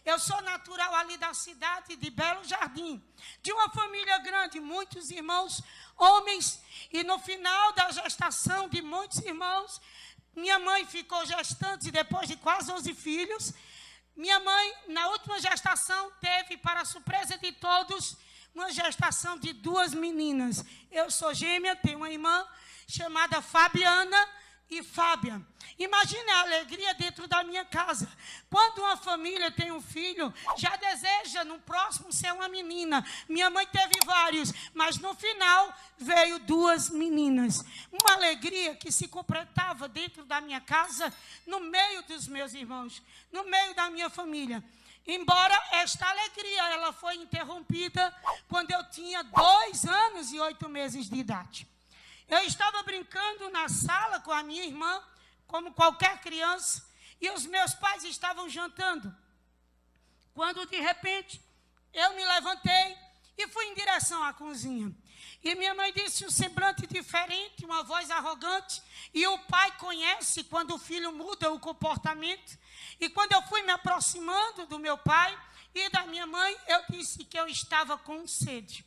Eu sou natural ali da cidade de Belo Jardim, de uma família grande, muitos irmãos, homens, e no final da gestação de muitos irmãos, minha mãe ficou gestante depois de quase 11 filhos. Minha mãe, na última gestação, teve, para surpresa de todos, uma gestação de 2 meninas. Eu sou gêmea, tenho uma irmã chamada Fabiana e Fábia. Imagine a alegria dentro da minha casa. Quando uma família tem um filho, já deseja no próximo ser uma menina. Minha mãe teve vários, mas no final veio 2 meninas. Uma alegria que se completava dentro da minha casa, no meio dos meus irmãos, no meio da minha família. Embora esta alegria ela foi interrompida quando eu tinha 2 anos e 8 meses de idade. Eu estava brincando na sala com a minha irmã, como qualquer criança, e os meus pais estavam jantando. Quando, de repente, eu me levantei e fui em direção à cozinha. E minha mãe disse um semblante diferente, uma voz arrogante, e o pai conhece quando o filho muda o comportamento. E quando eu fui me aproximando do meu pai e da minha mãe, eu disse que eu estava com sede.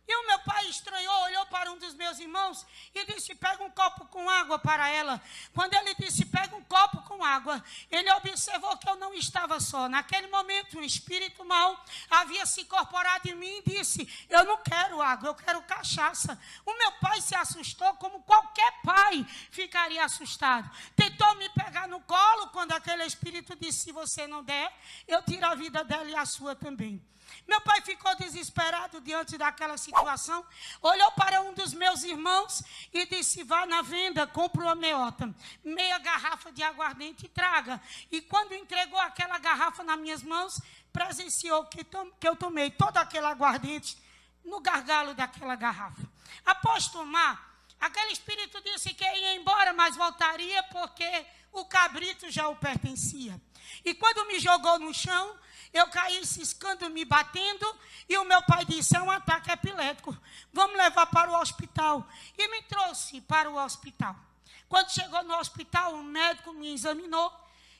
E o meu pai estranhou, olhou para um dos meus irmãos e disse, pega um copo com água para ela. Quando ele disse, pega um copo com água, ele observou que eu não estava só. Naquele momento, um espírito mau havia se incorporado em mim e disse, eu não quero água, eu quero cachaça. O meu pai se assustou como qualquer pai ficaria assustado. Tentou me pegar no colo quando aquele espírito disse, se você não der, eu tiro a vida dela e a sua também. Meu pai ficou desesperado diante daquela situação, olhou para um dos meus irmãos e disse, vá na venda, compra uma meota, meia garrafa de aguardente e traga. E quando entregou aquela garrafa nas minhas mãos, presenciou que eu tomei todo aquele aguardente no gargalo daquela garrafa. Após tomar, aquele espírito disse que ia embora, mas voltaria porque o cabrito já o pertencia. E quando me jogou no chão, eu caí ciscando, me batendo, e o meu pai disse, é um ataque epilético, vamos levar para o hospital. E me trouxe para o hospital. Quando chegou no hospital, o médico me examinou,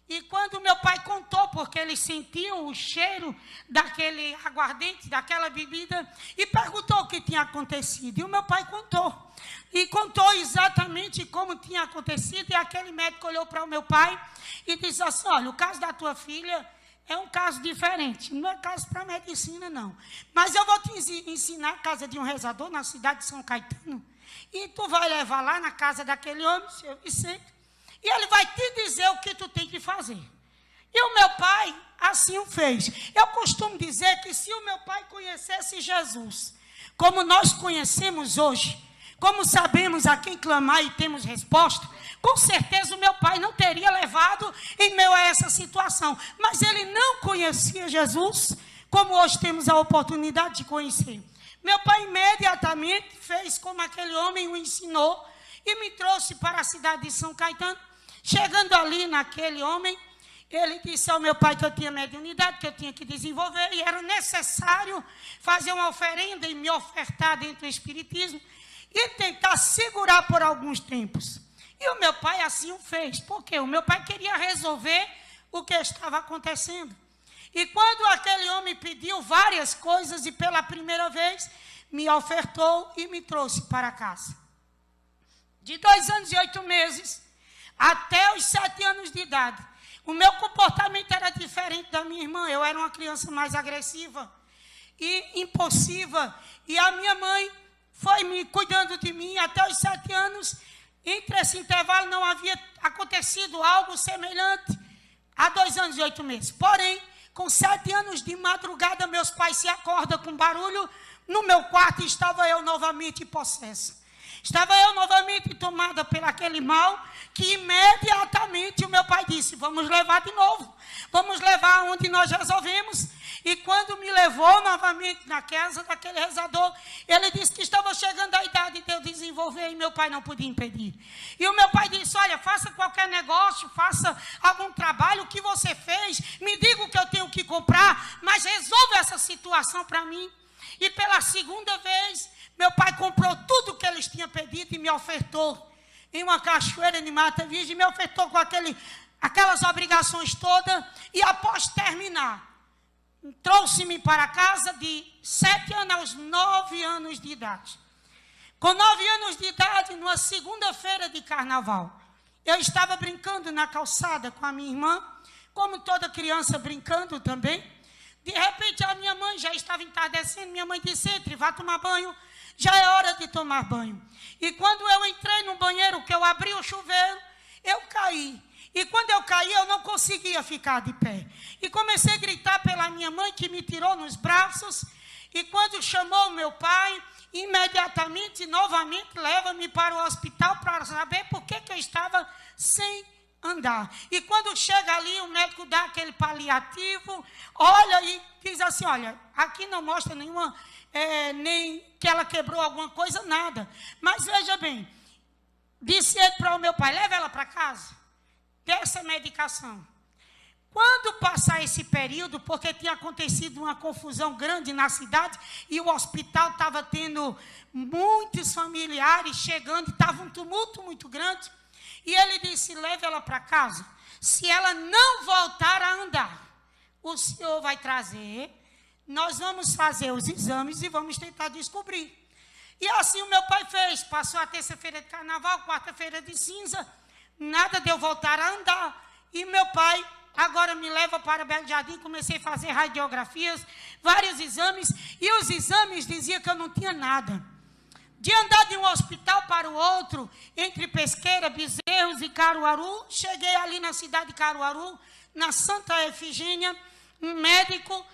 e quando meu pai contou, porque ele sentiu o cheiro daquele aguardente, daquela bebida, e perguntou o que tinha acontecido. E o meu pai contou. E contou exatamente como tinha acontecido, e aquele médico olhou para o meu pai e disse assim, olha, o caso da tua filha é um caso diferente, não é caso para medicina, não. Mas eu vou te ensinar a casa de um rezador na cidade de São Caetano, e tu vai levar lá na casa daquele homem, seu Vicente, e ele vai te dizer o que tu tem que fazer. E o meu pai assim o fez. Eu costumo dizer que se o meu pai conhecesse Jesus, como nós conhecemos hoje, como sabemos a quem clamar e temos resposta, com certeza o meu pai não teria levado em meio a essa situação. Mas ele não conhecia Jesus, como hoje temos a oportunidade de conhecer. Meu pai imediatamente fez como aquele homem o ensinou e me trouxe para a cidade de São Caetano. Chegando ali naquele homem, ele disse ao meu pai que eu tinha mediunidade, que eu tinha que desenvolver, e era necessário fazer uma oferenda e me ofertar dentro do espiritismo e tentar segurar por alguns tempos. E o meu pai assim o fez, porque o meu pai queria resolver o que estava acontecendo. E quando aquele homem pediu várias coisas e pela primeira vez me ofertou e me trouxe para casa. De 2 anos e 8 meses até os 7 anos de idade, o meu comportamento era diferente da minha irmã. Eu era uma criança mais agressiva e impulsiva. E a minha mãe foi me cuidando de mim até os 7 anos. Entre esse intervalo não havia acontecido algo semelhante há 2 anos e 8 meses. Porém, com 7 anos de madrugada, meus pais se acordam com barulho. No meu quarto estava eu novamente possessa. Estava eu novamente tomada por aquele mal, que imediatamente o meu pai disse, vamos levar de novo. Vamos levar onde nós resolvemos. E quando me levou novamente na casa daquele rezador, ele disse que estava chegando a idade de eu desenvolver e meu pai não podia impedir. E o meu pai disse, olha, faça qualquer negócio, faça algum trabalho, o que você fez, me diga o que eu tenho que comprar, mas resolva essa situação para mim. E pela segunda vez, meu pai comprou tudo o que eles tinham pedido e me ofertou em uma cachoeira de Mata Virgem, me ofertou com aquelas obrigações todas, e após terminar, trouxe-me para casa de 7 anos aos 9 anos de idade. Com 9 anos de idade, numa segunda-feira de carnaval, eu estava brincando na calçada com a minha irmã, como toda criança brincando também. De repente, a minha mãe já estava entardecendo. Minha mãe disse: entre, vá tomar banho, já é hora de tomar banho. E quando eu entrei no banheiro, que eu abri o chuveiro, eu caí. E quando eu caí, eu não conseguia ficar de pé. E comecei a gritar pela minha mãe, que me tirou nos braços. E quando chamou o meu pai, imediatamente, novamente, leva-me para o hospital para saber por que eu estava sem andar. E quando chega ali, o médico dá aquele paliativo, olha e diz assim: olha, aqui não mostra nenhuma, nem que ela quebrou alguma coisa, nada. Mas veja bem, disse ele para o meu pai: leva ela para casa, dê essa medicação. Quando passar esse período, porque tinha acontecido uma confusão grande na cidade e o hospital estava tendo muitos familiares chegando, estava um tumulto muito grande, e ele disse: leve ela para casa. Se ela não voltar a andar, o senhor vai trazer, nós vamos fazer os exames e vamos tentar descobrir. E assim o meu pai fez. Passou a terça-feira de carnaval, quarta-feira de cinza, nada de eu voltar a andar. E meu pai agora me leva para Belo Jardim, comecei a fazer radiografias, vários exames, e os exames diziam que eu não tinha nada. De andar de um hospital para o outro, entre Pesqueira, Bezerros e Caruaru, cheguei ali na cidade de Caruaru, na Santa Efigênia, um médico,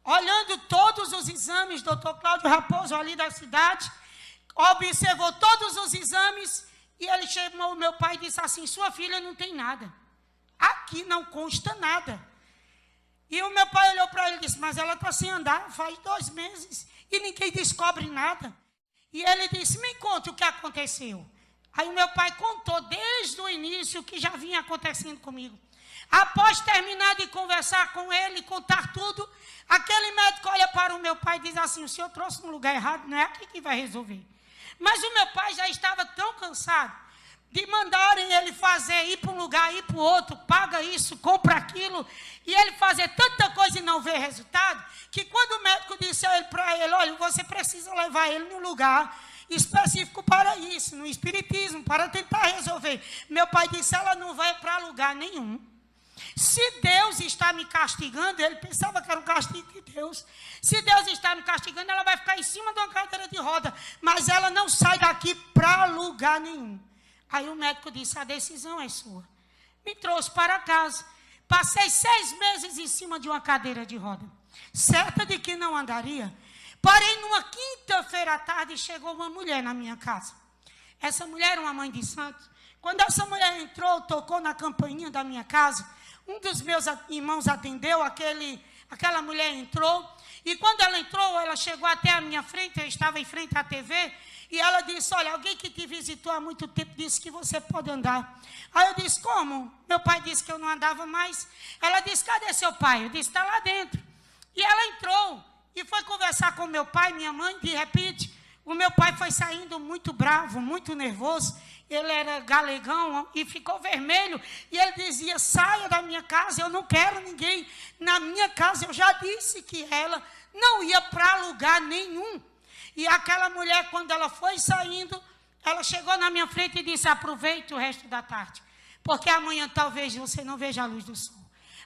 olhando todos os exames, doutor Cláudio Raposo, ali da cidade, observou todos os exames, e ele chamou o meu pai e disse assim: sua filha não tem nada. Aqui não consta nada. E o meu pai olhou para ele e disse: mas ela está sem andar faz 2 meses e ninguém descobre nada. E ele disse: me conte o que aconteceu. Aí o meu pai contou desde o início o que já vinha acontecendo comigo. Após terminar de conversar com ele, contar tudo, aquele médico olha para o meu pai e diz assim: o senhor trouxe no lugar errado, não é aqui que vai resolver. Mas o meu pai já estava tão cansado de mandarem ele fazer, ir para um lugar, ir para o outro, paga isso, compra aquilo, e ele fazer tanta coisa e não ver resultado, que quando o médico disse para ele: olha, você precisa levar ele num lugar específico para isso, no espiritismo, para tentar resolver. Meu pai disse: ela não vai para lugar nenhum. Se Deus está me castigando, ele pensava que era um castigo de Deus. Se Deus está me castigando, ela vai ficar em cima de uma cadeira de roda, mas ela não sai daqui para lugar nenhum. Aí o médico disse: a decisão é sua. Me trouxe para casa. Passei 6 meses em cima de uma cadeira de roda, certa de que não andaria. Porém, numa quinta-feira à tarde, chegou uma mulher na minha casa. Essa mulher era uma mãe de santo. Quando essa mulher entrou, tocou na campainha da minha casa, um dos meus irmãos atendeu, aquela mulher entrou, e quando ela entrou, ela chegou até a minha frente, eu estava em frente à TV, e ela disse: olha, alguém que te visitou há muito tempo disse que você pode andar. Aí eu disse: como? Meu pai disse que eu não andava mais. Ela disse: cadê seu pai? Eu disse: está lá dentro. E ela entrou e foi conversar com meu pai, minha mãe. De repente, o meu pai foi saindo muito bravo, muito nervoso. Ele era galegão e ficou vermelho. E ele dizia: saia da minha casa, eu não quero ninguém na minha casa. Eu já disse que ela não ia para lugar nenhum. E aquela mulher, quando ela foi saindo, ela chegou na minha frente e disse: aproveite o resto da tarde, porque amanhã talvez você não veja a luz do sol.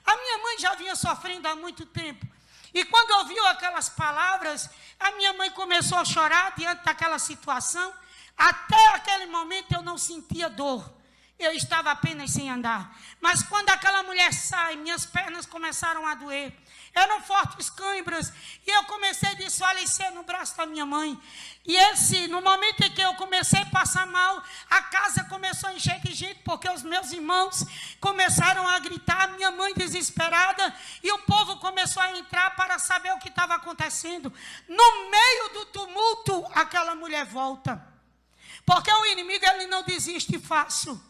A minha mãe já vinha sofrendo há muito tempo. E quando ouviu aquelas palavras, a minha mãe começou a chorar diante daquela situação. Até aquele momento eu não sentia dor. Eu estava apenas sem andar. Mas quando aquela mulher sai, minhas pernas começaram a doer. Eram fortes câimbras. E eu comecei a desfalecer no braço da minha mãe. E no momento em que eu comecei a passar mal, a casa começou a encher de gente, porque os meus irmãos começaram a gritar, minha mãe desesperada, e o povo começou a entrar para saber o que estava acontecendo. No meio do tumulto, aquela mulher volta. Porque o inimigo, ele não desiste fácil.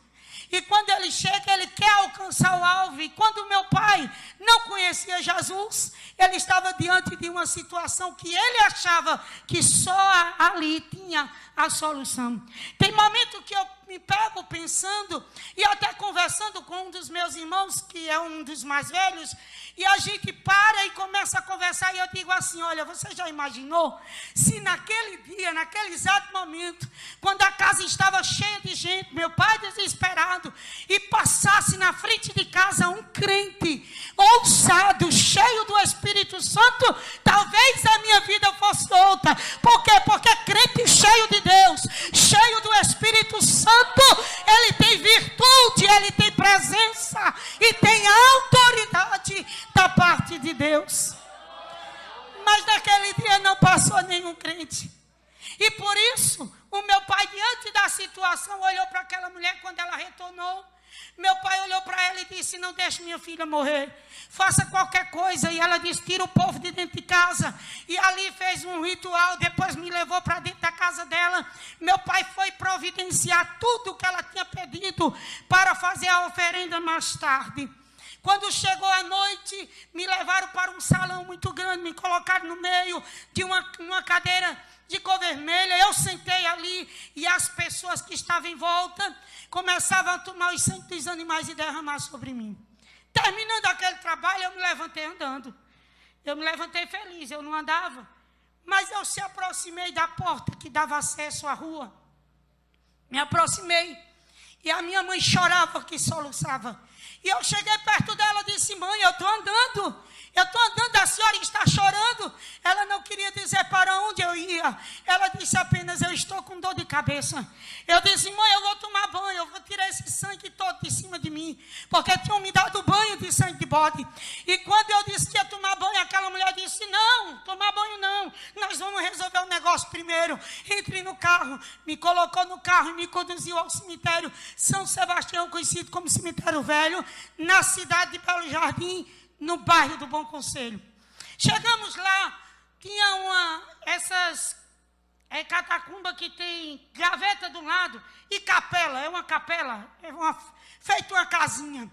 E quando ele chega, ele quer alcançar o alvo. E quando meu pai não conhecia Jesus, ele estava diante de uma situação que ele achava que só ali tinha a solução. Tem momento que eu me pego pensando e até conversando com um dos meus irmãos, que é um dos mais velhos, e a gente para e começa a conversar conversar e eu digo assim, olha, você já imaginou se naquele dia, naquele exato momento, quando a casa estava cheia de gente, meu pai desesperado, e passasse na frente de casa um crente ousado, cheio do Espírito Santo, talvez a minha vida fosse outra. Por quê? Porque crente cheio de Deus, cheio do Espírito Santo, ele tem virtude, ele tem presença e tem autoridade da parte de Deus. Mas naquele dia não passou nenhum crente. E por isso, o meu pai, diante da situação, olhou para aquela mulher quando ela retornou. Meu pai olhou para ela e disse, não deixe minha filha morrer, faça qualquer coisa. E ela disse, tira o povo de dentro de casa. E ali fez um ritual, depois me levou para dentro da casa dela. Meu pai foi providenciar tudo o que ela tinha pedido para fazer a oferenda mais tarde. Quando chegou a noite, me levaram para um salão muito grande, me colocaram no meio de uma cadeira de cor vermelha. Eu sentei ali e as pessoas que estavam em volta começavam a tomar os sangue dos animais e derramar sobre mim. Terminando aquele trabalho, eu me levantei andando. Eu me levantei feliz, eu não andava. Mas eu se aproximei da porta que dava acesso à rua. Me aproximei e a minha mãe chorava que soluçava. E eu cheguei perto dela e disse, mãe, eu estou andando, a senhora está chorando. Ela não queria dizer para onde eu ia. Ela disse apenas, eu estou com dor de cabeça. Eu disse, mãe, eu vou tomar banho, eu vou tirar esse sangue todo de cima de mim, porque tinham me dado banho de sangue de bode. E quando eu disse que ia tomar banho, aquela mulher disse, não, tomar banho não, nós vamos resolver o negócio primeiro. Entre no carro, me colocou no carro e me conduziu ao cemitério São Sebastião, conhecido como Cemitério Velho, na cidade de Belo Jardim, no bairro do Bom Conselho. Chegamos lá, tinha essas catacumba que tem gaveta do lado e capela, feito uma casinha.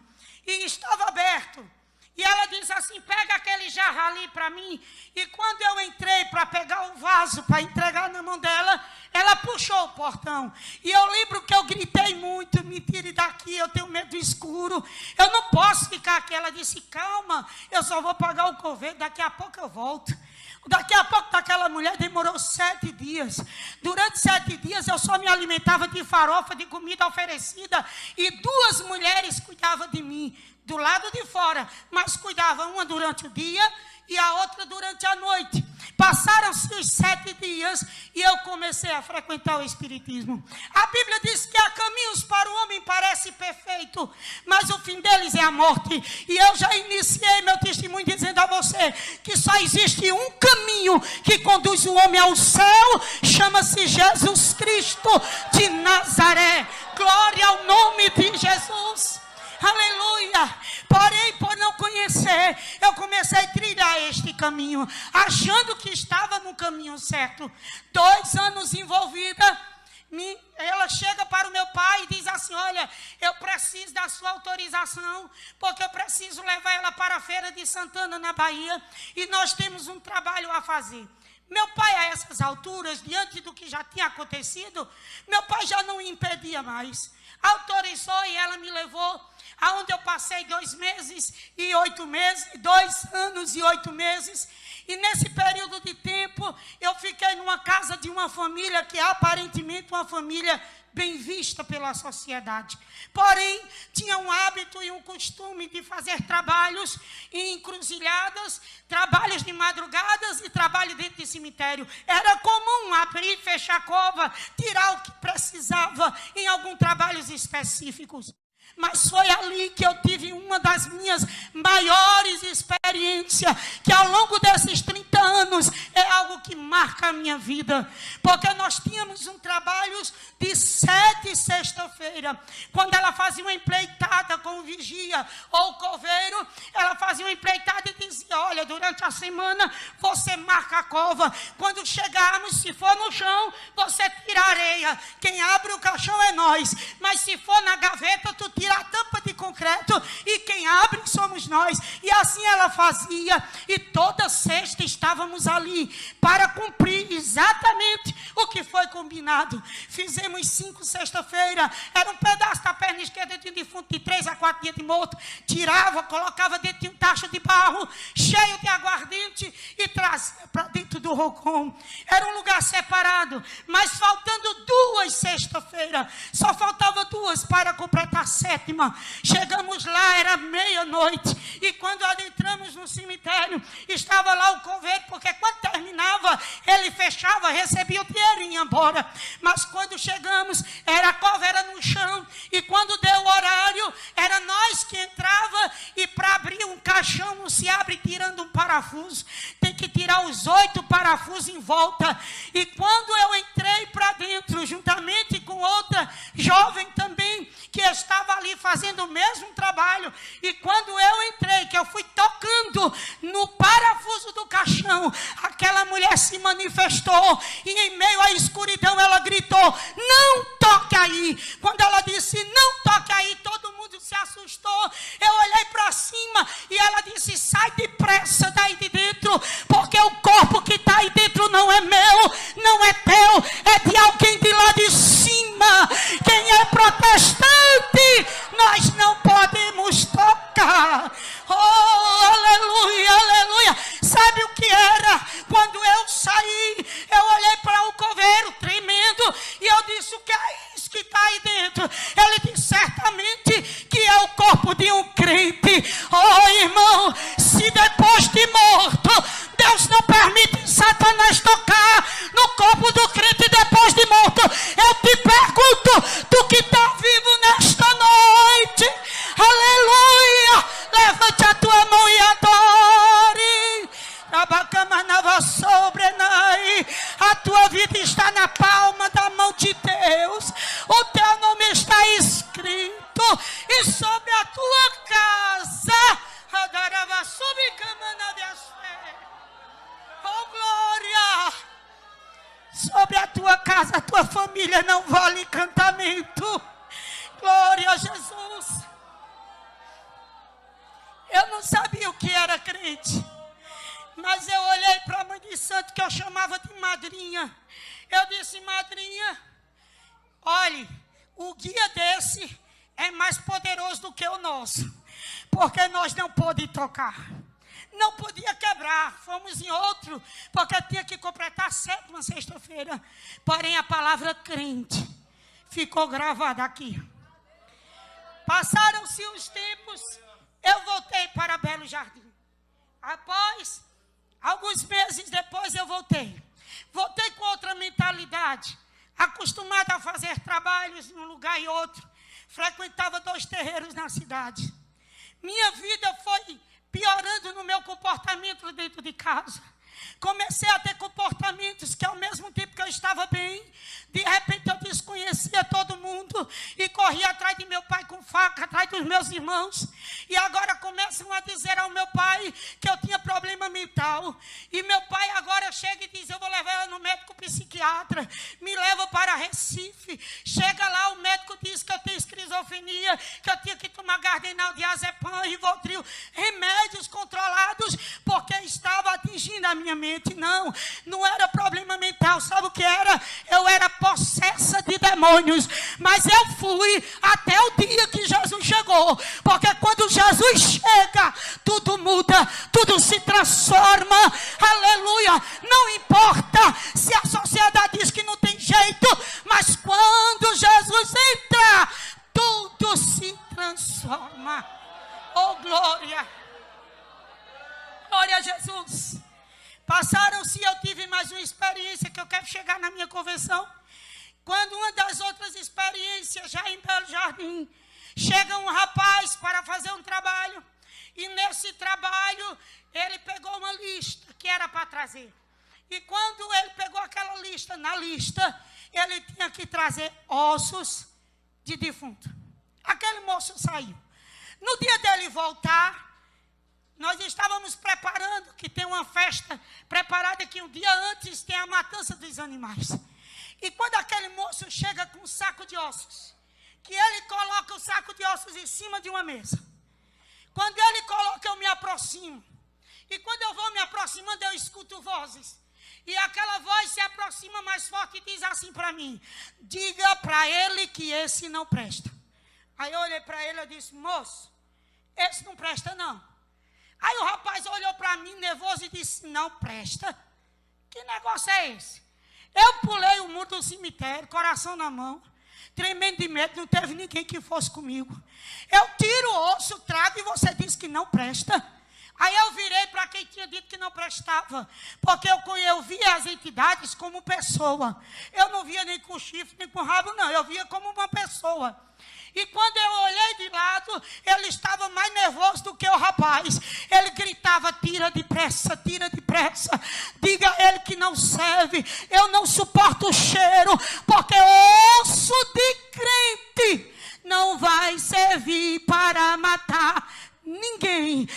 E estava aberto. E ela disse assim, pega aquele jarro ali para mim. E quando eu entrei para pegar o vaso, para entregar na mão dela, ela puxou o portão. E eu lembro que eu gritei muito, me tire daqui, eu tenho medo do escuro. Eu não posso ficar aqui. Ela disse, calma, eu só vou pagar o coveiro, daqui a pouco eu volto. Daqui a pouco daquela mulher demorou 7 dias. Durante 7 dias eu só me alimentava de farofa, de comida oferecida. E 2 mulheres cuidavam de mim, do lado de fora. Mas cuidavam, uma durante o dia e a outra durante a noite. Passaram-se os 7 dias e eu comecei a frequentar o Espiritismo. A Bíblia diz que há caminhos para o homem parece perfeito, mas o fim deles é a morte. E eu já iniciei meu testemunho dizendo a você que só existe um caminho que conduz o homem ao céu, chama-se Jesus Cristo de Nazaré. Glória ao nome de Jesus. Aleluia. Porém, por não conhecer, eu comecei a trilhar este caminho, achando que estava no caminho certo. 2 anos envolvida, ela chega para o meu pai e diz assim, olha, eu preciso da sua autorização, porque eu preciso levar ela para a Feira de Santana, na Bahia, e nós temos um trabalho a fazer. Meu pai, a essas alturas, diante do que já tinha acontecido, meu pai já não impedia mais. Autorizou e ela me levou aonde eu passei 2 meses e 8 meses, 2 anos e 8 meses. E nesse período de tempo, eu fiquei numa casa de uma família que é aparentemente uma família bem vista pela sociedade. Porém, tinha um hábito e um costume de fazer trabalhos em encruzilhadas, trabalhos de madrugadas e trabalho dentro de cemitério. Era comum abrir, fechar a cova, tirar o que precisava em alguns trabalhos específicos. Mas foi ali que eu tive uma das minhas maiores experiências, que ao longo desses 30 anos é algo que marca a minha vida. Porque nós tínhamos um trabalho de 7 sexta-feira. Quando ela fazia uma empreitada com o vigia ou o coveiro, ela fazia uma empreitada e dizia, olha, durante a semana você marca a cova. Quando chegarmos, se for no chão, você tira a areia. Quem abre o caixão é nós. Mas se for na gaveta, tu tira a tampa de concreto e quem abre somos nós. E assim ela fazia, e toda sexta estávamos ali para cumprir exatamente o que foi combinado. Fizemos 5 sexta-feira, era um pedaço da perna esquerda de um defunto de 3 a 4 dias de morto, tirava, colocava dentro de um tacho de barro cheio de aguardente do Rocom. Era um lugar separado, mas faltando 2 sexta-feira, só faltava 2 para completar a 7ª. Chegamos lá, era meia-noite, e quando adentramos no cemitério, estava lá o coveiro, porque quando terminava, ele fechava, recebia o dinheirinho e ia embora. Mas quando chegamos, era a coveira no chão, e quando deu o horário, era nós que entrava, e para abrir um caixão não se abre tirando um parafuso, tem que tirar os 8 parafusos em volta. E quando eu entrei para dentro, juntamente com outra jovem também, que estava ali fazendo o mesmo trabalho, e quando eu entrei, que eu fui tocando no parafuso do caixão, aquela mulher se manifestou, e em meio à escuridão ela gritou: não toque aí. Quando ela disse não toque aí, todo mundo se assustou. Eu olhei para cima e ela disse: sai depressa daí de dentro, porque o corpo que está aí dentro não é meu, não é teu, é de alguém de lá de cima. Quem é protestante, nós não podemos tocar. Oh, aleluia, aleluia. Sabe o que era? Quando eu saí, eu olhei para o coveiro tremendo, e eu disse: o que é isso que está aí dentro? Ele disse: certamente que é o corpo de um crente. Oh, irmão, se depois de morto, Deus não permite Satanás tocar no corpo do crente depois de morto, eu te pergunto, tu que está vivo nesta noite, aleluia, levante a tua mão e adore. A tua vida está na palma da mão de Deus, o teu nome está escrito, e sobre a tua casa, oh glória, sobre a tua casa, a tua família não vale encantamento. Glória a Jesus. Eu não sabia o que era crente, mas eu olhei para a mãe de santo, que eu chamava de madrinha. Eu disse: madrinha, olhe, o guia desse é mais poderoso do que o nosso, porque nós não podíamos tocar, não podia quebrar. Fomos em outro, porque tinha que completar a 7ª sexta-feira. Porém, a palavra crente ficou gravada aqui. Passaram-se os tempos, eu voltei para Belo Jardim. Após alguns meses depois, eu voltei com outra mentalidade, acostumada a fazer trabalhos num lugar e outro. Frequentava 2 terreiros na cidade. Minha vida foi piorando no meu comportamento dentro de casa. Comecei a ter comportamentos que, ao mesmo tempo que eu estava bem, de repente eu desconhecia todo mundo e corria atrás de meu pai com faca, atrás dos meus irmãos. E agora começam a dizer ao meu pai que eu tinha problema mental. E meu pai agora chega e diz: eu vou levar ela no médico psiquiatra. Me leva para Recife. Chega lá, o médico diz que eu tenho esquizofrenia, que eu tinha que tomar Gardenal, diazepam, Rivotril, remédios controlados, porque estava atingindo a minha mente. Não era problema mental. Sabe o que era? Eu era possessa de demônios. Mas eu fui até o dia que Jesus chegou, porque quando Jesus chega, tudo muda, tudo se transforma. Aleluia. Não importa se a sociedade diz que não tem jeito, mas quando Jesus entra, tudo se transforma. Oh glória, glória a Jesus. Passaram-se, eu tive mais uma experiência que eu quero chegar na minha convenção. Quando uma das outras experiências, já em Belo Jardim, chega um rapaz para fazer um trabalho, e nesse trabalho ele pegou uma lista que era para trazer. E quando ele pegou aquela lista, na lista ele tinha que trazer ossos de defunto. Aquele moço saiu. No dia dele voltar, nós estávamos preparando, que tem uma festa preparada que um dia antes tem a matança dos animais. E quando aquele moço chega com um saco de ossos, que ele coloca o saco de ossos em cima de uma mesa. Quando ele coloca, eu me aproximo. E quando eu vou me aproximando, eu escuto vozes. E aquela voz se aproxima mais forte e diz assim para mim: diga para ele que esse não presta. Aí eu olhei para ele e disse: moço, esse não presta não. Aí o rapaz olhou para mim nervoso e disse: não presta? Que negócio é esse? Eu pulei o muro do cemitério, coração na mão, tremendo de medo, não teve ninguém que fosse comigo. Eu tiro o osso, trago e você diz que não presta. Aí eu virei para quem tinha dito que não prestava, porque eu via as entidades como pessoa. Eu não via nem com chifre, nem com rabo, não. Eu via como uma pessoa. E quando eu olhei de lado, ele estava mais nervoso do que o rapaz. Ele gritava, tira depressa, diga a ele que não serve. Eu não suporto o cheiro, porque osso de crente não vai servir para matar ninguém.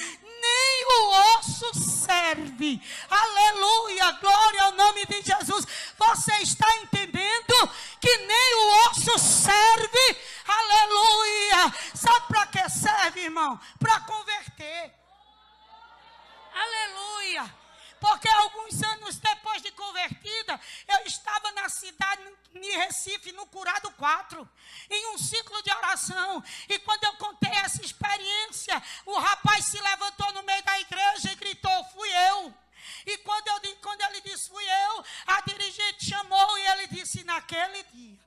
Nem o osso serve. Aleluia, glória ao nome de Jesus. Você está entendendo que nem o osso serve? Aleluia. Sabe para que serve, irmão? Para converter. Aleluia. Porque alguns anos depois de convertida, eu estava na cidade de Recife, no Curado 4, em um ciclo de oração. E quando eu contei essa experiência, o rapaz se levantou no meio da igreja e gritou, fui eu. E quando ele disse, fui eu, a dirigente chamou e ele disse, naquele dia.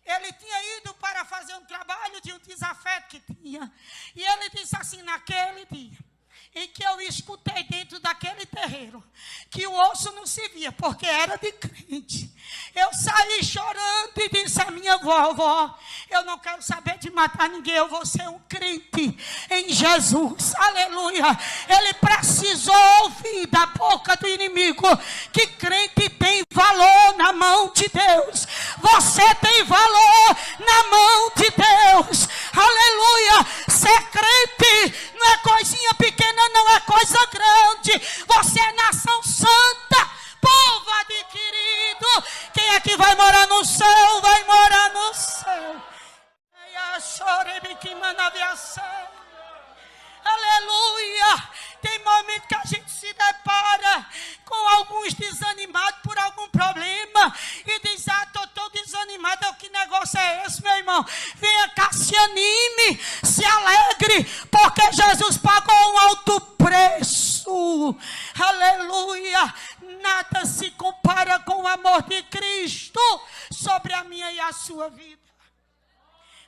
Ele tinha ido para fazer um trabalho de um desafeto que tinha. E ele disse assim, naquele dia, em que eu escutei dentro daquele terreiro, que o osso não se via, porque era de crente. Eu saí chorando e disse à minha vovó, eu não quero saber de matar ninguém, eu vou ser um crente em Jesus. Aleluia. Ele precisou ouvir da boca do inimigo que crente tem valor na mão de Deus. Você tem valor na mão de Deus. Aleluia. Ser crente não é coisinha pequena, não é coisa grande. Você é nação santa, povo adquirido. Quem é que vai morar no céu? Vai morar no céu. Aleluia. Tem momento que a gente se depara com alguns desanimados por algum problema e diz, estou tão desanimado, que negócio é esse, meu irmão? Venha cá, se anime, se alegre, porque Jesus pagou um alto preço. Aleluia. Nada se compara com o amor de Cristo sobre a minha e a sua vida.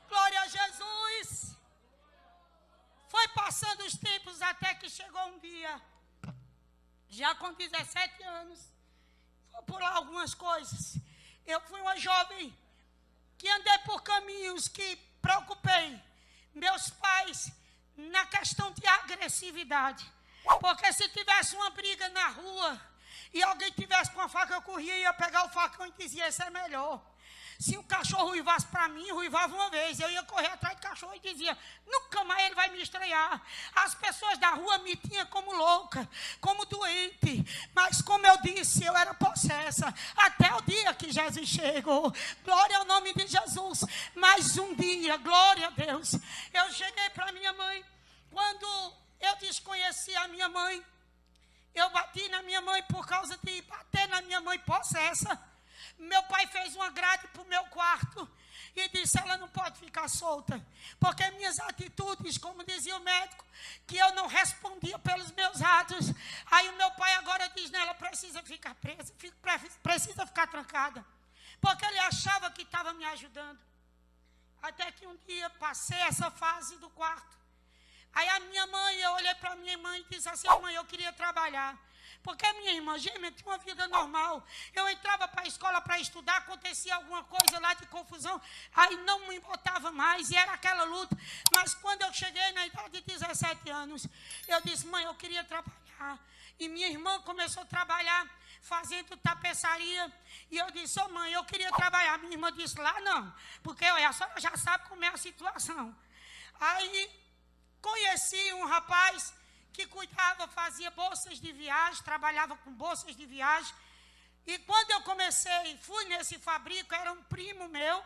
Glória a Jesus. Foi passando os tempos até que chegou um dia, já com 17 anos, vou pular algumas coisas. Eu fui uma jovem que andei por caminhos que preocupei meus pais na questão de agressividade. Porque se tivesse uma briga na rua e alguém tivesse com a faca, eu corria e ia pegar o facão e dizia, esse é melhor. Se um cachorro ruivasse para mim, ruivava uma vez. Eu ia correr atrás do cachorro e dizia, nunca mais ele vai me estranhar. As pessoas da rua me tinham como louca, como doente. Mas como eu disse, eu era possessa. Até o dia que Jesus chegou. Glória ao nome de Jesus. Mais um dia, glória a Deus. Eu cheguei para minha mãe. Quando eu desconheci a minha mãe, eu bati na minha mãe por causa de bater na minha mãe possessa. Meu pai fez uma grade para o meu quarto e disse, ela não pode ficar solta, porque minhas atitudes, como dizia o médico, que eu não respondia pelos meus atos. Aí o meu pai agora diz, ela precisa ficar presa, precisa ficar trancada, porque ele achava que estava me ajudando. Até que um dia passei essa fase do quarto. Aí a minha mãe, eu olhei para a minha mãe e disse assim, mãe, eu queria trabalhar. Porque a minha irmã gêmea tinha uma vida normal. Eu entrava para a escola para estudar, acontecia alguma coisa lá de confusão, aí não me botava mais, e era aquela luta. Mas quando eu cheguei na idade de 17 anos, eu disse, mãe, eu queria trabalhar. E minha irmã começou a trabalhar, fazendo tapeçaria. E eu disse, mãe, eu queria trabalhar. Minha irmã disse, lá não, porque a senhora já sabe como é a situação. Aí conheci um rapaz que cuidava, fazia bolsas de viagem, trabalhava com bolsas de viagem. E quando eu comecei, fui nesse fabrico, era um primo meu,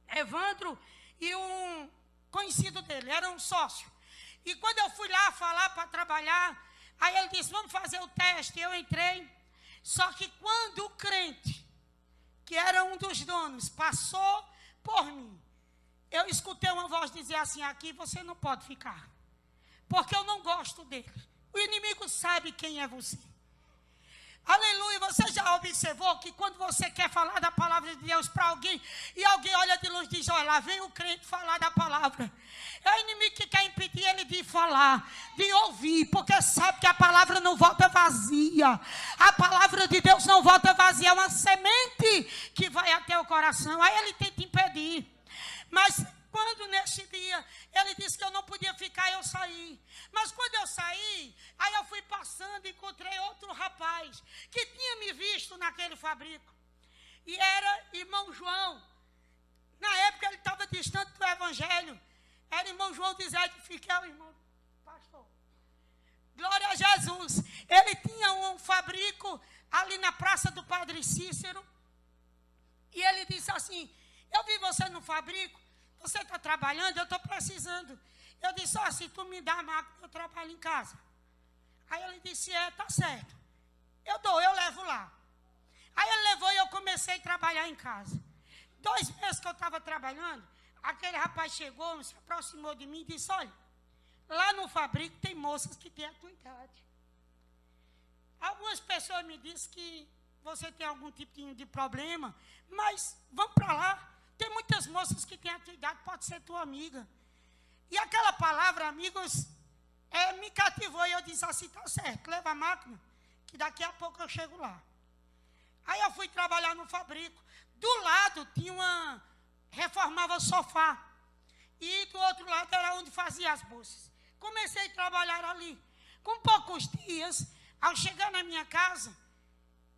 Evandro, e um conhecido dele, era um sócio. E quando eu fui lá falar para trabalhar, aí ele disse, vamos fazer o teste. Eu entrei, só que quando o crente, que era um dos donos, passou por mim, eu escutei uma voz dizer assim, aqui você não pode ficar, porque eu não gosto dele. O inimigo sabe quem é você. Aleluia, você já observou que quando você quer falar da palavra de Deus para alguém, e alguém olha de longe e diz, olha, lá vem o crente falar da palavra. É o inimigo que quer impedir ele de falar, de ouvir, porque sabe que a palavra não volta vazia. A palavra de Deus não volta vazia, é uma semente que vai até o coração. Aí ele tenta impedir. Mas quando neste dia ele disse que eu não podia ficar, eu saí. Mas quando eu saí, aí eu fui passando e encontrei outro rapaz que tinha me visto naquele fabrico. E era irmão João. Na época ele estava distante do evangelho. Era irmão João de Zé de Fiquel, irmão pastor. Glória a Jesus. Ele tinha um fabrico ali na praça do Padre Cícero. E ele disse assim, eu vi você no fabrico. Você está trabalhando? Eu estou precisando. Eu disse, ó, se tu me dá a máquina, eu trabalho em casa. Aí ele disse, tá certo. Eu levo lá. Aí ele levou e eu comecei a trabalhar em casa. 2 meses que eu estava trabalhando, aquele rapaz chegou, se aproximou de mim e disse, olha, lá no fabrico tem moças que têm a tua idade. Algumas pessoas me dizem que você tem algum tipo de problema, mas vamos para lá. Tem muitas moças que têm a tua idade, pode ser tua amiga. E aquela palavra, amigos, me cativou. E eu disse assim, tá certo, leva a máquina, que daqui a pouco eu chego lá. Aí eu fui trabalhar no fabrico. Do lado tinha reformava sofá. E do outro lado era onde fazia as bolsas. Comecei a trabalhar ali. Com poucos dias, ao chegar na minha casa,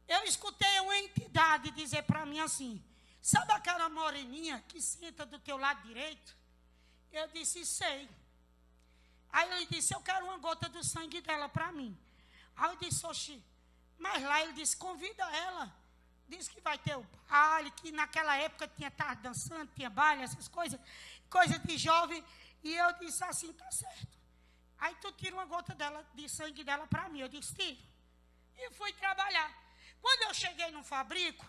eu escutei uma entidade dizer para mim assim, sabe aquela moreninha que senta do teu lado direito? Eu disse, sei. Aí ele disse, eu quero uma gota do sangue dela para mim. Aí eu disse, oxi, mas lá ele disse, convida ela. Diz que vai ter o baile, que naquela época tinha tarde dançando, tinha baile, essas coisas, coisa de jovem. E eu disse assim, tá certo. Aí tu tira uma gota dela, de sangue dela para mim. Eu disse, tiro. E fui trabalhar. Quando eu cheguei no fabrico,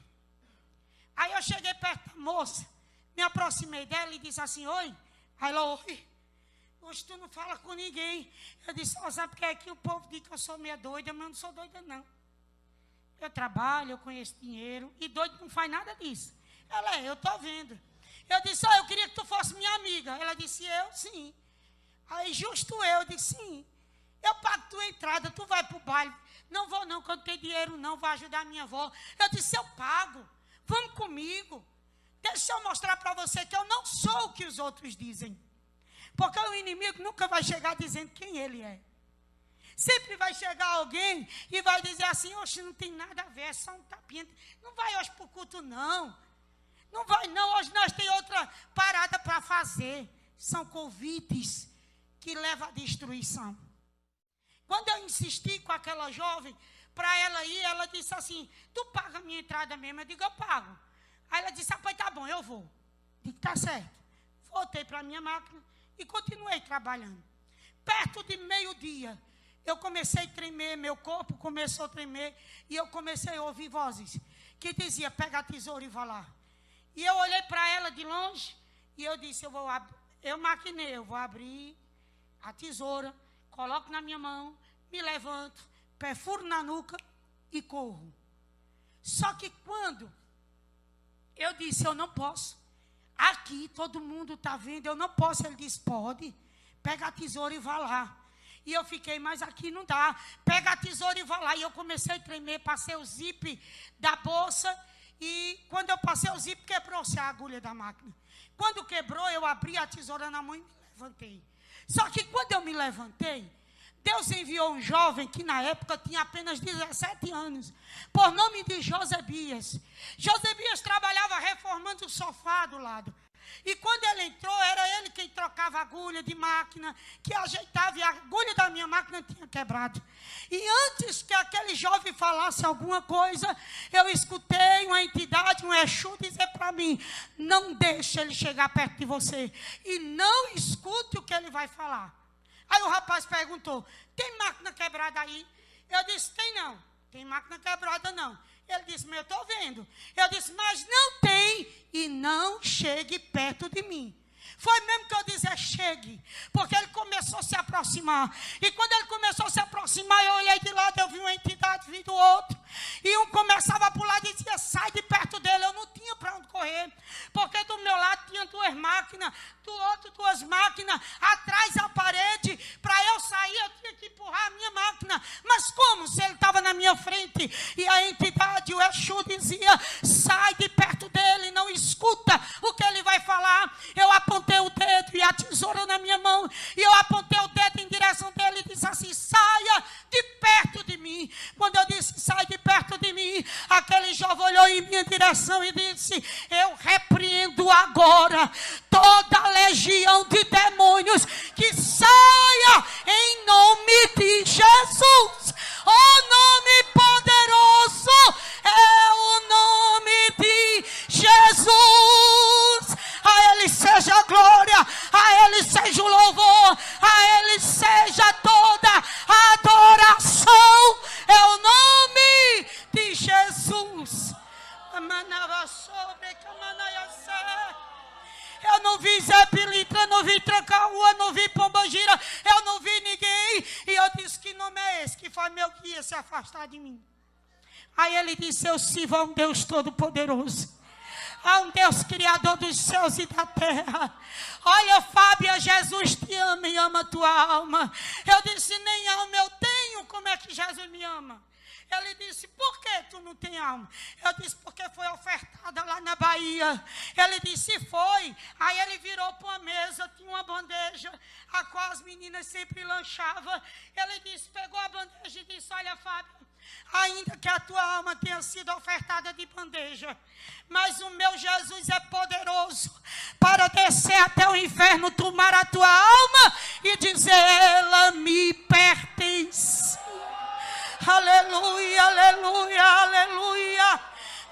aí eu cheguei perto da moça, me aproximei dela e disse assim, oi. Aí ela, oi. Hoje tu não fala com ninguém. Eu disse, sabe porque é que o povo diz que eu sou meio doida, mas eu não sou doida não. Eu trabalho, eu conheço dinheiro, e doido não faz nada disso. Ela, eu estou vendo. Eu disse, eu queria que tu fosse minha amiga. Ela disse, eu, sim. Aí, justo eu disse, sim. Eu pago tua entrada, tu vai para o baile. Não vou não, que eu não tenho dinheiro não, vou ajudar a minha avó. Eu disse, eu pago, vamos comigo. Deixa eu mostrar para você que eu não sou o que os outros dizem. Porque o inimigo nunca vai chegar dizendo quem ele é. Sempre vai chegar alguém e vai dizer assim, oxe, não tem nada a ver, é só um tapinha. Não vai hoje para o culto, não. Não vai, não. Hoje nós temos outra parada para fazer. São convites que levam à destruição. Quando eu insisti com aquela jovem, para ela ir, ela disse assim, tu paga a minha entrada mesmo? Eu digo, eu pago. Aí ela disse, pois tá bom, eu vou. Digo, tá certo. Voltei para a minha máquina e continuei trabalhando. Perto de meio-dia, eu comecei a tremer, meu corpo começou a tremer, e eu comecei a ouvir vozes que dizia, pega a tesoura e vá lá. E eu olhei para ela de longe, e eu disse, eu maquinei, eu vou abrir a tesoura, coloco na minha mão, me levanto, perfuro na nuca e corro. Só que quando eu disse, eu não posso, aqui todo mundo está vendo, eu não posso, ele disse, pode, pega a tesoura e vá lá. E eu fiquei, mas aqui não dá. Pega a tesoura e vá lá. E eu comecei a tremer, passei o zip da bolsa. E quando eu passei o zip, quebrou-se a agulha da máquina. Quando quebrou, eu abri a tesoura na mão e me levantei. Só que quando eu me levantei, Deus enviou um jovem que na época tinha apenas 17 anos, por nome de Josebias. Josebias trabalhava reformando o sofá do lado. E quando ele entrou, era ele quem trocava a agulha de máquina, que ajeitava, e a agulha da minha máquina tinha quebrado. E antes que aquele jovem falasse alguma coisa, eu escutei uma entidade, um Exu, dizer para mim, não deixe ele chegar perto de você, e não escute o que ele vai falar. Aí o rapaz perguntou, tem máquina quebrada aí? Eu disse, tem não, tem máquina quebrada não. Ele disse, mas eu estou vendo. Eu disse, mas não tem e não chegue perto de mim. Foi mesmo que eu disse, chegue. Porque ele começou a se aproximar. E quando ele começou a se aproximar, eu olhei de lado, eu vi uma entidade vindo do outro. Mas como se ele estava na minha frente e a entidade, o Exu, dizia: sai de perto dele, não escuta o que ele vai falar. Eu apontei o dedo e a tesoura na minha mão, e eu apontei o dedo em direção dele e disse assim: saia de perto de mim. Quando eu disse: sai de perto de mim, aquele jovem olhou em minha direção e disse: eu repreendo agora toda a legião de demônios, que saia em nome de Jesus. O nome poderoso é o nome de Jesus. A Ele seja a glória, a Ele seja o louvor, a Ele seja toda a adoração. É o nome de Jesus. Eu não vi Zé Pilintra, não vi Tranca-Rua, não vi Pombagira, eu não vi ninguém. E eu disse: que nome é esse que faz meu guia se afastar de mim? Aí ele disse: eu sirvo a um Deus todo-poderoso, a um Deus criador dos céus e da terra. Olha, Fábia, Jesus te ama e ama a tua alma. Eu disse: nem alma eu tenho, como é que Jesus me ama? Ele disse: por que tu não tem alma? Eu disse: porque foi ofertada lá na Bahia. Ele disse: foi. Aí ele virou para uma mesa, tinha uma bandeja, a qual as meninas sempre lanchavam. Ele disse, pegou a bandeja e disse: olha, Fábio, ainda que a tua alma tenha sido ofertada de bandeja, mas o meu Jesus é poderoso para descer até o inferno, tomar a tua alma e dizer: ela me pertence. Aleluia, aleluia, aleluia.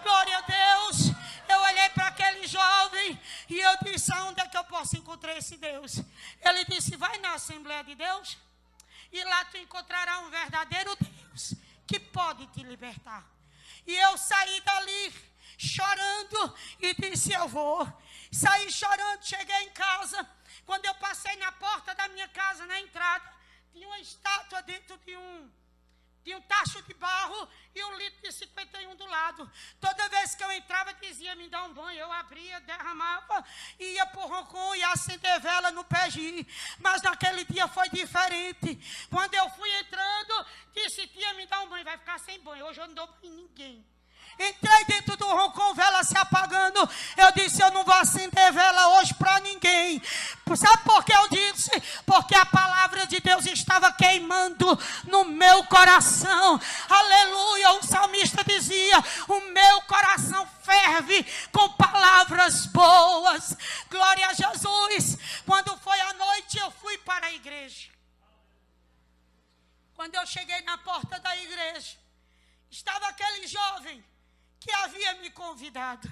Glória a Deus. Eu olhei para aquele jovem e eu disse: aonde é que eu posso encontrar esse Deus? Ele disse: vai na Assembleia de Deus e lá tu encontrarás um verdadeiro Deus que pode te libertar. E eu saí dali chorando e disse: eu vou. Saí chorando, cheguei em casa. Quando eu passei na porta da minha casa, na entrada, tinha uma estátua dentro de um tacho de barro e um litro de 51 do lado. Toda vez que eu entrava, dizia: me dá um banho. Eu abria, derramava, ia para o roncon e acender vela no PGI. Mas naquele dia foi diferente. Quando eu fui entrando, disse: tia, me dá um banho. Vai ficar sem banho. Hoje eu não dou banho em ninguém. Entrei dentro do roncon, vela se apagando. Eu disse: eu não vou acender vela hoje para ninguém. Sabe por que eu disse? Porque a palavra de Deus estava queimando no meu coração. Aleluia. O salmista dizia: o meu coração ferve com palavras boas. Glória a Jesus. Quando foi a noite, eu fui para a igreja. Quando eu cheguei na porta da igreja, estava aquele jovem que havia me convidado.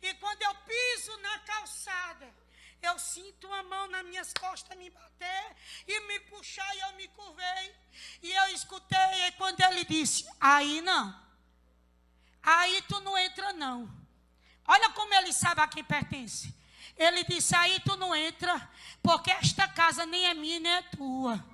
E quando eu piso na calçada, eu sinto uma mão nas minhas costas me bater e me puxar, e eu me curvei. E eu escutei, e quando ele disse: aí não, aí tu não entra não. Olha como ele sabe a quem pertence. Ele disse: aí tu não entra, porque esta casa nem é minha nem é tua.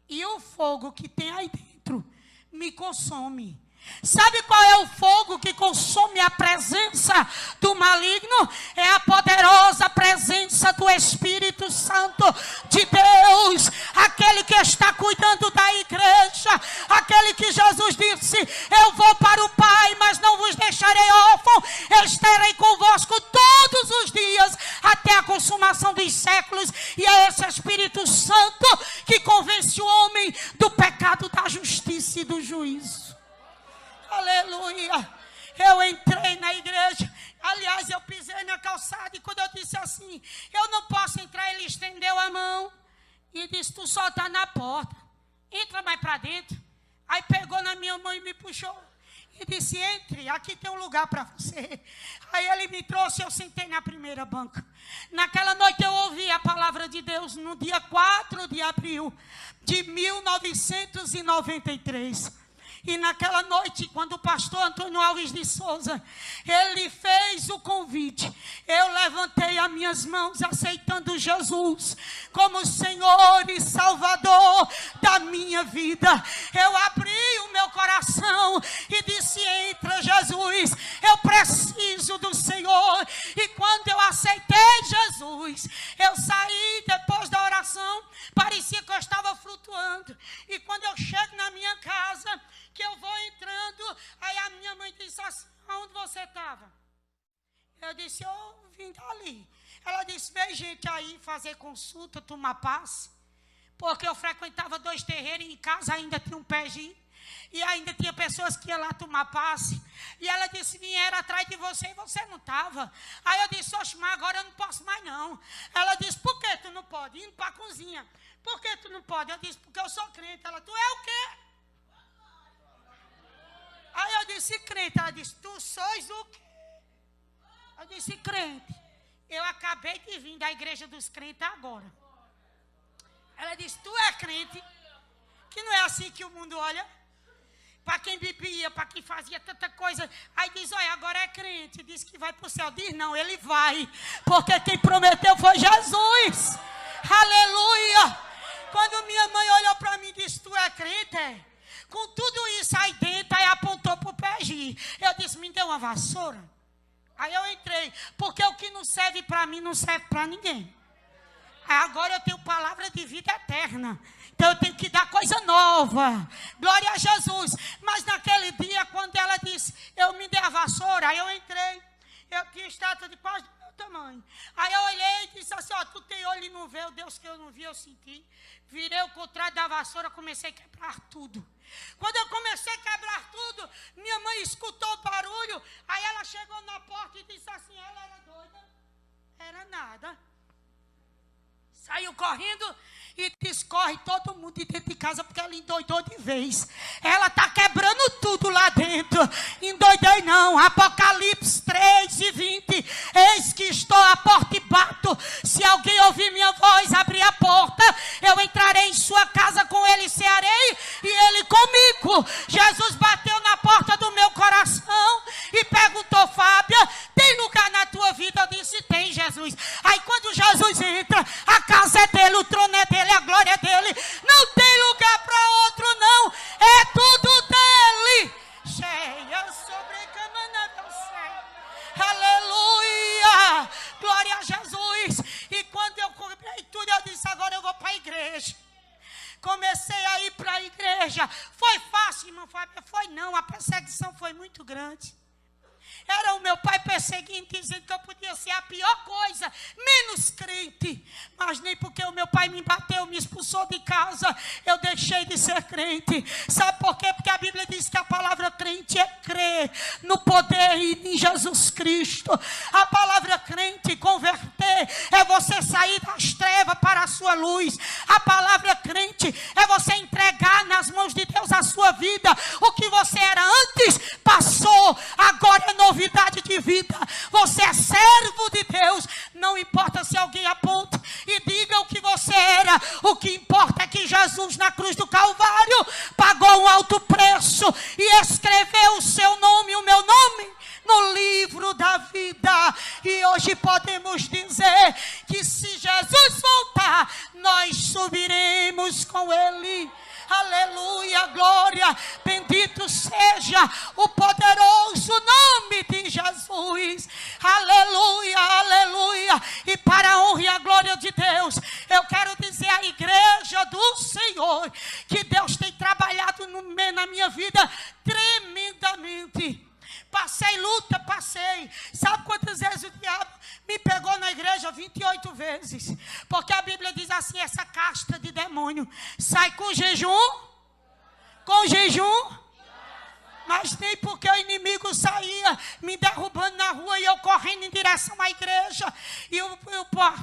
E o fogo que tem aí dentro me consome. Sabe qual é o fogo que consome a presença do maligno? É a poderosa presença do Espírito Santo de Deus. Aquele que está cuidando da igreja. Aquele que Jesus disse: eu vou para o Pai, mas não vos deixarei órfão. Eu estarei convosco todos os dias, até a consumação dos séculos. E é esse Espírito Santo que convence o homem do pecado, da justiça e do juízo. Aleluia. Eu entrei na igreja. Aliás, eu pisei na calçada. E quando eu disse assim: eu não posso entrar, ele estendeu a mão e disse: tu só está na porta, entra mais para dentro. Aí pegou na minha mão e me puxou e disse: entre, aqui tem um lugar para você. Aí ele me trouxe, eu sentei na primeira banca. Naquela noite eu ouvi a palavra de Deus no dia 4 de abril de 1993. E naquela noite, quando o pastor Antônio Alves de Souza, ele fez o convite, eu levantei as minhas mãos aceitando Jesus como Senhor e Salvador da minha vida. Eu abri o meu coração e disse: entra, Jesus, eu preciso do Senhor. E quando eu aceitei Jesus, eu saí depois da oração, Parecia que eu estava flutuando. E quando eu chego na minha casa, que eu vou entrando, aí a minha mãe disse assim, onde você estava? Eu disse, eu vim dali. Ela disse, veio gente aí fazer consulta, tomar passe. Porque eu frequentava 2 terreiros e em casa ainda tinha um PG. E ainda tinha pessoas que iam lá tomar passe. E ela disse, vieram atrás de você e você não estava. Aí eu disse, oxe, mas agora eu não posso mais não. Ela disse, por que tu não pode? Indo para a cozinha. Por que tu não pode? Eu disse, porque eu sou crente. Ela, tu é o quê? Aí eu disse, crente. Ela disse, tu sois o quê? Eu disse, crente. Eu acabei de vir da igreja dos crentes agora. Ela disse, tu é crente? Que não é assim que o mundo olha? Para quem bebia, para quem fazia tanta coisa. Aí diz, olha, agora é crente. Diz que vai para o céu. Diz, não, ele vai. Porque quem prometeu foi Jesus. Aleluia. Quando minha mãe olhou para mim e disse, tu é crente? Com tudo isso aí dentro, aí apontou para o PG. Eu disse, me deu uma vassoura. Aí eu entrei. Porque o que não serve para mim, não serve para ninguém. Agora eu tenho palavra de vida eterna. Então eu tenho que dar coisa nova. Glória a Jesus. Mas naquele dia, quando ela disse, eu me dei a vassoura, aí eu entrei. Eu tinha estátua de quase do meu tamanho. Aí eu olhei e disse assim, ó, tu tem olho e não vê, o Deus que eu não vi, eu senti. Virei o contrário da vassoura, comecei a quebrar tudo. Quando eu comecei a quebrar tudo, minha mãe escutou o barulho. Aí ela chegou na porta e disse assim, ela era doida? Era nada. Saiu correndo e discorre todo mundo de dentro de casa porque ela endoidou de vez. Ela está quebrando tudo lá dentro. Endoidei não. Apocalipse 3:20. Eis que estou à porta e bato. Se alguém ouvir minha voz, abrir a porta, eu entrarei em sua casa com ele, cearei e ele comigo. Jesus bateu na porta do meu coração e perguntou, Fábia, tem lugar na tua vida? Eu disse, tem, Jesus. Aí quando Jesus entra, a casa é dele, o trono é dele, a glória é dele. Não tem lugar para outro, não. É tudo dele. Cheia sobre caminhada, aleluia. Glória a Jesus. E quando eu comprei tudo, eu disse, agora eu vou para a igreja. Comecei a ir para a igreja. Foi fácil, irmão Fábio? Foi não. A perseguição foi muito grande. Era o meu pai perseguindo, dizendo que eu podia ser a pior coisa, menos crente. Mas nem porque o meu pai me bateu, me expulsou de casa, eu deixei de ser crente. Sabe por quê? Porque a Bíblia diz que a palavra crente é crer no poder em Jesus Cristo. A palavra crente, converter, é você sair das trevas para a sua luz. A palavra crente é você entregar nas mãos de Deus a sua vida. O que você era antes, passou, agora é novidade de vida. Você é servo de Deus. Não importa se alguém aponta e diga o que você era. O que importa é que Jesus na cruz do Calvário pagou um alto preço e escreveu o seu nome, o meu nome, no livro da vida. E hoje podemos dizer que se Jesus voltar, nós subiremos com ele. Aleluia, glória, bendito seja o poderoso nome de Jesus. Aleluia, aleluia. E para a honra e a glória de Deus, eu quero dizer à igreja do Senhor que Deus tem trabalhado na minha vida tremendamente. Passei luta, passei. Sabe quantas vezes o diabo me pegou na igreja? 28 vezes. Porque a Bíblia diz assim, essa casta de demônio sai com jejum. Com jejum. Mas nem porque o inimigo saía me derrubando na rua e eu correndo em direção à igreja. E o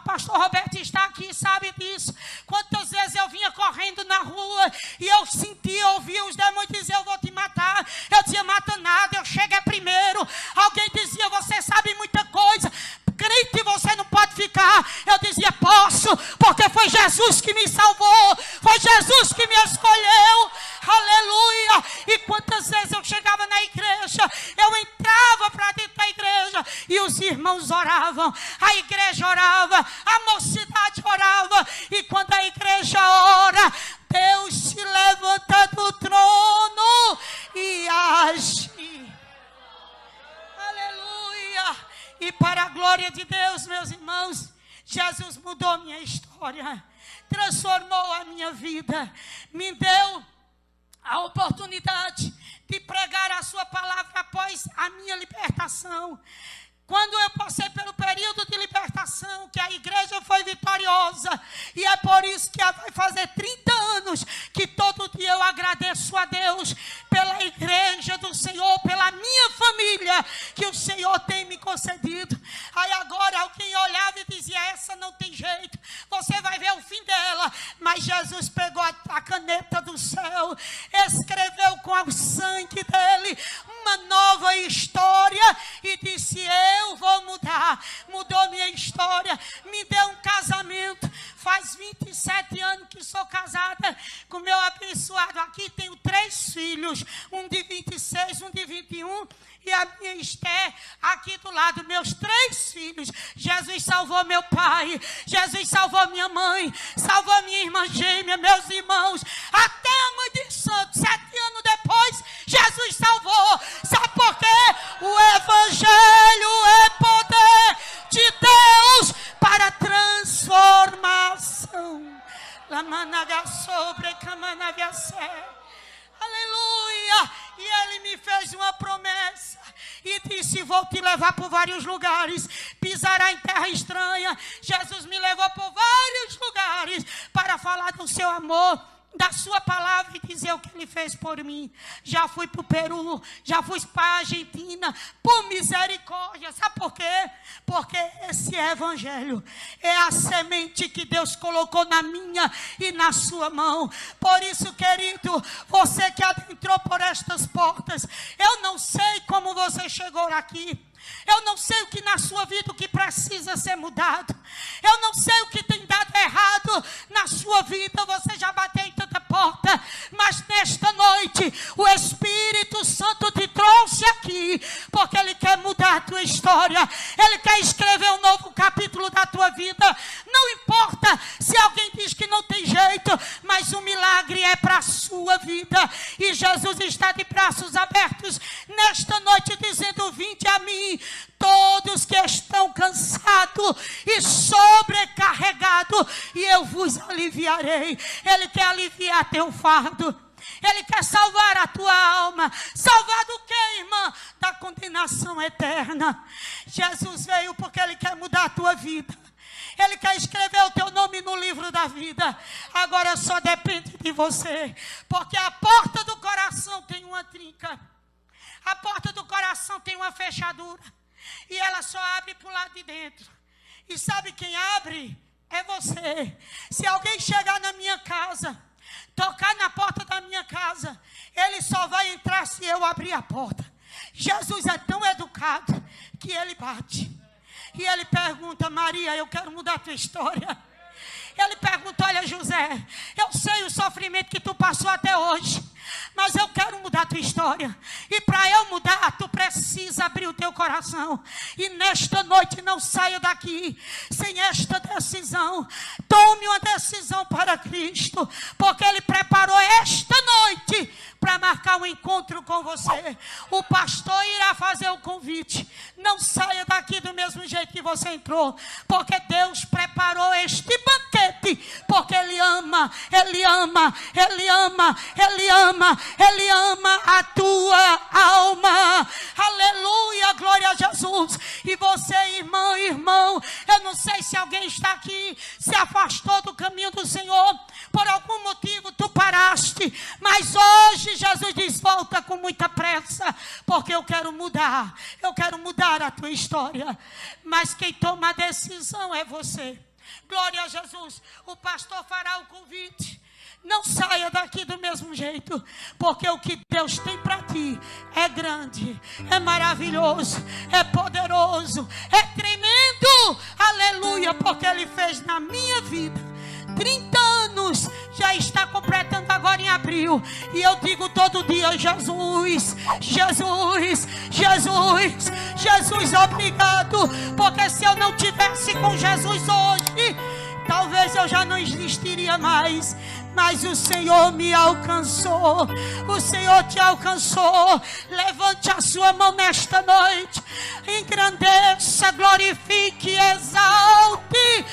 pastor Roberto está aqui, sabe disso. Quantas vezes eu vinha correndo na rua e eu sentia, ouvia os demônios dizer, eu vou te matar. Eu dizia, mata nada, eu chego é primeiro. Alguém dizia, você sabe muita coisa. Crente, você não pode ficar. Eu dizia, posso, porque foi Jesus que me salvou. Foi Jesus que me escolheu. Aleluia. E quantas vezes eu chegava na igreja, eu entrava para dentro da igreja e os irmãos oravam, a igreja orava, a mocidade orava. E quando a igreja ora, Deus se levanta do trono e age. Aleluia. E para a glória de Deus, meus irmãos, Jesus mudou minha história. transformou a minha vida, me deu a oportunidade de pregar a sua palavra após a minha libertação. Quando eu passei pelo período de libertação, que a igreja foi vitoriosa, e é por isso que vai fazer 30 anos que todo dia eu agradeço a Deus pela igreja do Senhor, pela minha família, que o Senhor tem me concedido. Aí agora alguém olhava e dizia, essa não tem jeito, você vai ver o fim dela. Mas Jesus pegou a caneta do céu, escreveu com o sangue dele uma nova história e disse, eu vou mudar. Mudou minha história, me deu um casamento. Faz 27 anos que sou casada com meu abençoado aqui. Tenho 3 filhos, um de 26, um de 21 e a minha Esther aqui do lado. Meus 3 filhos. Jesus salvou meu pai, Jesus salvou minha mãe, salvou minha irmã gêmea, meus irmãos, até a mãe de santo. 7 anos depois, Jesus salvou. Sabe por quê? O Evangelho é poder de Deus para transformação. Aleluia! E ele me fez uma promessa e disse, vou te levar por vários lugares, pisará em terra estranha. Jesus me levou por vários lugares para falar do seu amor, da sua palavra e dizer o que ele fez por mim. Já fui para o Peru, já fui para a Argentina, por misericórdia. Sabe por quê? Porque esse evangelho é a semente que Deus colocou na minha e na sua mão. Por isso, querido, você que adentrou por estas portas, eu não sei como você chegou aqui. Eu não sei o que na sua vida o que precisa ser mudado. Eu não sei o que tem dado errado na sua vida. Você já bateu em tanta porta, mas nesta noite o Espírito Santo te trouxe aqui porque Ele quer mudar a tua história. Ele quer escrever um novo capítulo da tua vida. Não importa se alguém diz que não tem jeito, mas o milagre é para a sua vida. E Jesus está de braços abertos nesta noite dizendo, vinde a mim todos que estão cansados e sobrecarregados, e eu vos aliviarei. Ele quer aliviar teu fardo. Ele quer salvar a tua alma. Salvar do quê, irmã? Da condenação eterna. Jesus veio porque Ele quer mudar a tua vida. Ele quer escrever o teu nome no livro da vida. Agora só depende de você, porque a porta do coração tem uma trinca. A porta do coração tem uma fechadura. E ela só abre para o lado de dentro. E sabe quem abre? É você. Se alguém chegar na minha casa, tocar na porta da minha casa, ele só vai entrar se eu abrir a porta. Jesus é tão educado que ele bate. E ele pergunta, Maria, eu quero mudar a tua história. Ele pergunta, olha José, eu sei o sofrimento que tu passou até hoje, mas eu quero mudar a tua história. E para eu mudar, tu precisa abrir o teu coração. E nesta noite não saia daqui sem esta decisão. Tome uma decisão para Cristo, porque Ele preparou esta noite para marcar um encontro com você. O pastor irá fazer o convite. Não saia daqui do mesmo jeito que você entrou, porque Deus preparou este banquete, porque Ele ama, Ele ama, Ele ama, Ele ama, Ele ama a tua alma. Aleluia, glória a Jesus. E você, irmã, irmão, eu não sei se alguém está aqui, se afastou do caminho do Senhor, por algum motivo tu paraste, mas hoje Jesus diz, volta com muita pressa, porque eu quero mudar a tua história. Mas quem toma a decisão é você. Glória a Jesus. O pastor fará o convite. Não saia daqui do mesmo jeito, porque o que Deus tem para ti é grande, é maravilhoso, é poderoso, é tremendo. Aleluia, porque Ele fez na minha vida 30 anos, já está completando agora em abril. E eu digo todo dia, Jesus, Jesus, Jesus, Jesus, obrigado. Porque se eu não tivesse com Jesus hoje, talvez eu já não existiria mais. Mas o Senhor me alcançou. O Senhor te alcançou. Levante a sua mão nesta noite. Engrandeça, glorifique, exalte